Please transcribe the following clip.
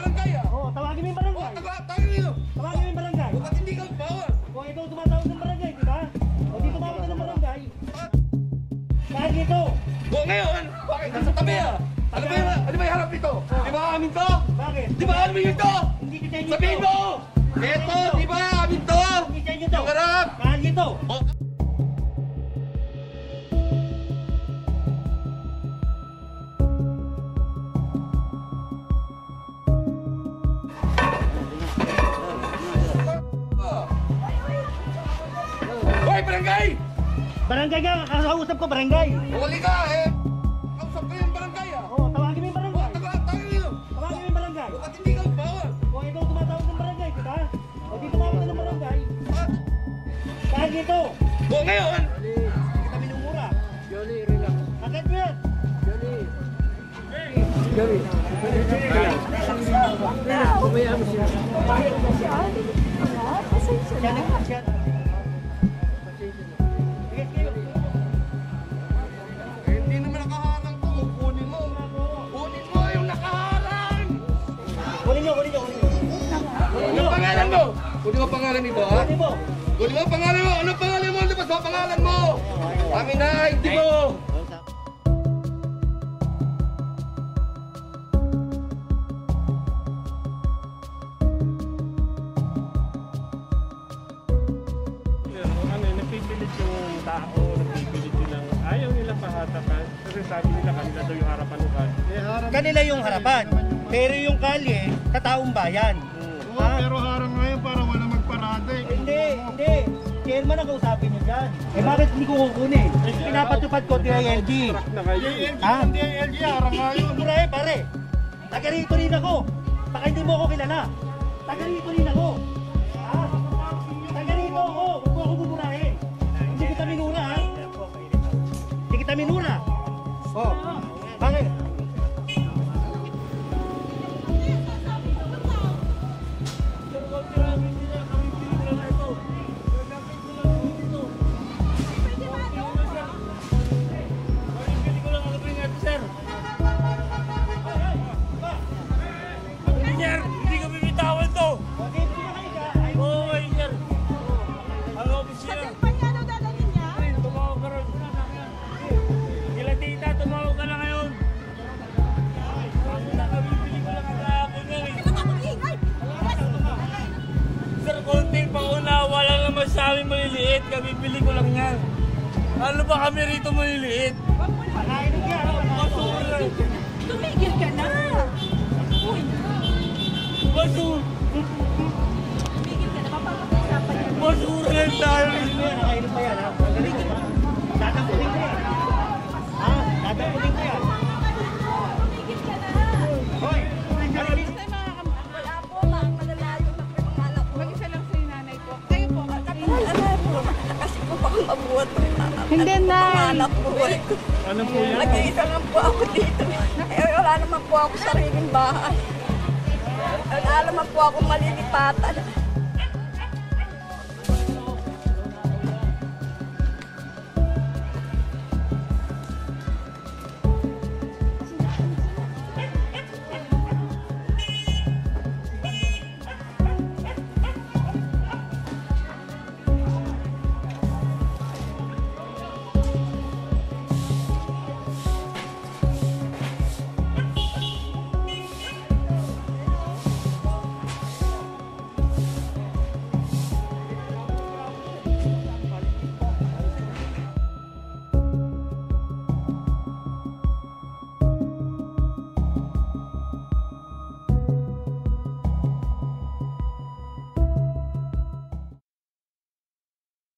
barangay ah. Oo, tawagin mo yung barangay. Tawagin mo. Tawagin mo yung barangay. Ba't hindi ka bawal? Kung ikaw tumatawag ng barangay, di ba? O di tumawag ka ng barangay. Kahit dito. O ngayon, bakit nasa tabi ah? Ano ba yung harap nito? Di ba amin to? Bakit? Di ba amin yun to? Hindi kita inyo Sabihin to. mo! Eto, di ba amin to? Hindi kita inyo to. Yung harap! Kahit dito. O, Hoy, barangay! Barangay ka, kakausap ko barangay. Huli ka eh! Kausap ko yung barangay ah! Oo, tawagin mo yung barangay. Tawagin mo! Tawagin mo yung barangay. Ba't hindi ka bawal? Kung ikaw tumatawag ng barangay, di ba? O di tumawag ka ng barangay. Kahit dito. O ngayon! Hindi kita minumura. Johnny, relax. Agad mo yan. Johnny. Kumayaan mo siya. Yan ang yan. Hindi naman nakaharang to. Kunin mo. Kunin mo yung nakaharang! Kunin nyo. Ano pangalan mo? Kunin mo pangalan nito ha? Kunin mo. Kunin mo pangalan mo! Ano pangalan mo? Ano ba sa pangalan mo? Amin na, hindi mo! Napipilit yung tao, napipilit yun lang. Ayaw nila pahatakan. Kasi sabi nila kanila daw yung harapan ng kalye. Kanila yung harapan. Pero yung kalye, sa taong bayan. Pero harang ngayon para wala magparada eh. Hindi. Chairman ang kausapin nyo dyan. Eh bakit hindi ko kukunin? Pinapatupad ko DILG. Na kayo. Ha? Hindi yung LG, harang ngayon. Mura pare. Taga rito rin ako. Baka hindi mo ako kilala. Taga rito rin ako. Ha? Taga rito ako. Huwag mo ako buburahin. Hindi kita minura ha. Hindi kita minura. Oh. Bakit? Sir, hindi ko bibitawan to. Okay, hindi na kayo ka. Ay, Okay, sir. Ang office niya. Tumawag ka ron. Kila tita, tumawag ka na ngayon. Nakabibili ko lang ang kahapon yan eh. Sir, konting paunawa lang naman sa amin maliliit. Kabibili ko lang yan. Ano ba kami rito maliliit? pakainin ka. Basura. Tumigil ka na! Uy, Basura. tumigil ka na. Mapapag-usapan yan. Basura lang tayo. Nakainom pa yan ha. Galing ka ba? Tatangkulin ko yan. Ha? Tatangkulin ko yan. Tumigil ka na! Hoy! Wala po, malalayo na po yung anak ko. Mag-isa lang sa nanay ko. Kayo po, alam po, kasi po baka mabuhat po yung anak. Hindi na. Anak po. Ano po yan? Nag-iisa lang po ako dito. Eh, wala naman po ako sariling bahay. Wala naman po ako malilipatan.